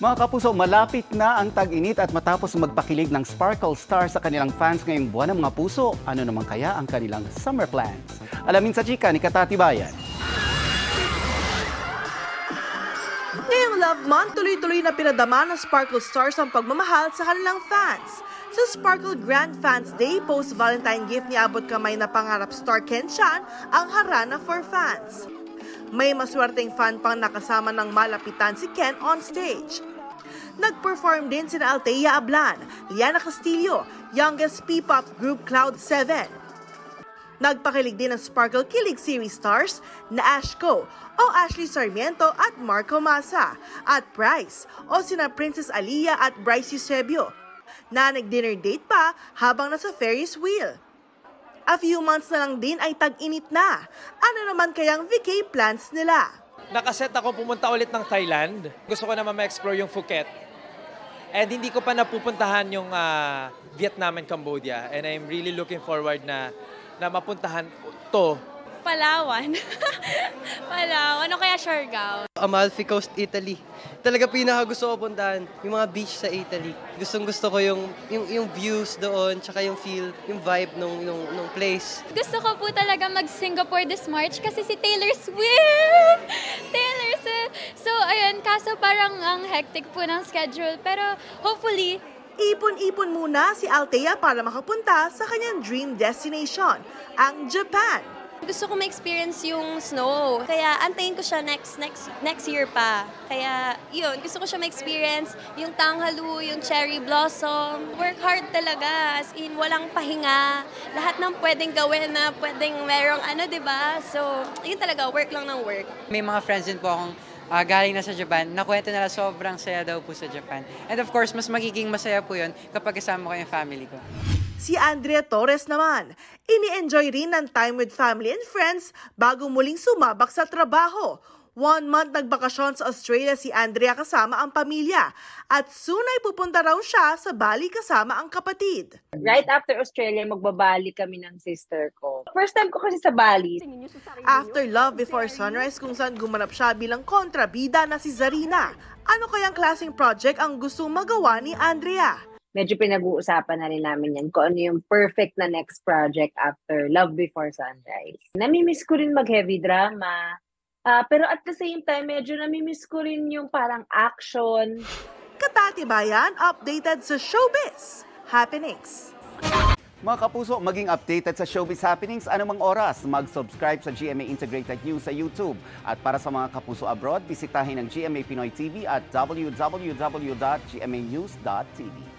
Mga kapuso, malapit na ang tag-init at matapos magpakilig ng Sparkle Star sa kanilang fans ngayong buwan ng mga puso, ano naman kaya ang kanilang summer plans? Alamin sa chika ni Katati Bayan. Ngayong Love Month, tuloy-tuloy na pinadama ng Sparkle Stars ang pagmamahal sa kanilang fans. Sa Sparkle Grand Fans Day, post-Valentine gift ni abot kamay na pangarap star Ken Chan ang harana for fans. May maswerteng fan pang nakasama ng malapitan si Ken on stage. Nag-perform din sina Althea Ablan, Liana Castillo, youngest P-pop group Cloud7. Nagpakilig din ng Sparkle Kilig Series stars na Ashko o Ashley Sarmiento at Marco Massa at Bryce o sina Princess Aliyah at Bryce Eusebio na nag-dinner date pa habang nasa Ferris wheel. A few months na lang din ay tag-init na. Ano naman kayang vacay plans nila? Nakaset ako pumunta ulit ng Thailand. Gusto ko naman ma-explore yung Phuket. And hindi ko pa napupuntahan yung Vietnam and Cambodia. And I'm really looking forward na mapuntahan to. Palawan. Palawan. Ano kaya Siargao? Amalfi Coast, Italy. Talaga pinaka gusto ko puntahan, yung mga beach sa Italy. Gustong-gusto ko yung views doon, tsaka yung feel, yung vibe nung place. Gusto ko po talaga mag-Singapore this March kasi si Taylor Swift! Taylor Swift! So, ayun, kaso parang ang hectic po ng schedule. Pero hopefully, ipon-ipon muna si Althea para makapunta sa kanyang dream destination, ang Japan. Gusto ko ma-experience yung snow. Kaya antayin ko siya next year pa. Kaya yun, gusto ko siya ma-experience yung tanghalu, yung cherry blossom. Work hard talaga, as in walang pahinga. Lahat ng pwedeng gawin na pwedeng merong diba? So, yun talaga, work lang ng work. May mga friends din po akong galing na sa Japan. Nakwento nila sobrang saya daw po sa Japan. And of course, mas magiging masaya po yun kapag kasama ko yung family ko. Si Andrea Torres naman, ini-enjoy rin ng time with family and friends bago muling sumabak sa trabaho. 1 month nagbakasyon sa Australia si Andrea kasama ang pamilya at soon ay pupunta raw siya sa Bali kasama ang kapatid. Right after Australia, magbabali kami ng sister ko. First time ko kasi sa Bali. After Love Before Sunrise kung saan gumanap siya bilang kontrabida na si Zarina. Ano kayang klaseng project ang gustong magawa ni Andrea? Medyo pinag-uusapan na rin namin yan kung ano yung perfect na next project after Love Before Sunrise. Namimiss ko rin mag-heavy drama. Pero at the same time, medyo namimiss ko rin yung parang action. Katati Bayan, updated sa showbiz happenings. Mga kapuso, maging updated sa showbiz happenings anumang oras. Mag-subscribe sa GMA Integrated News sa YouTube. At para sa mga kapuso abroad, bisitahin ang GMA Pinoy TV at www.gmanews.tv.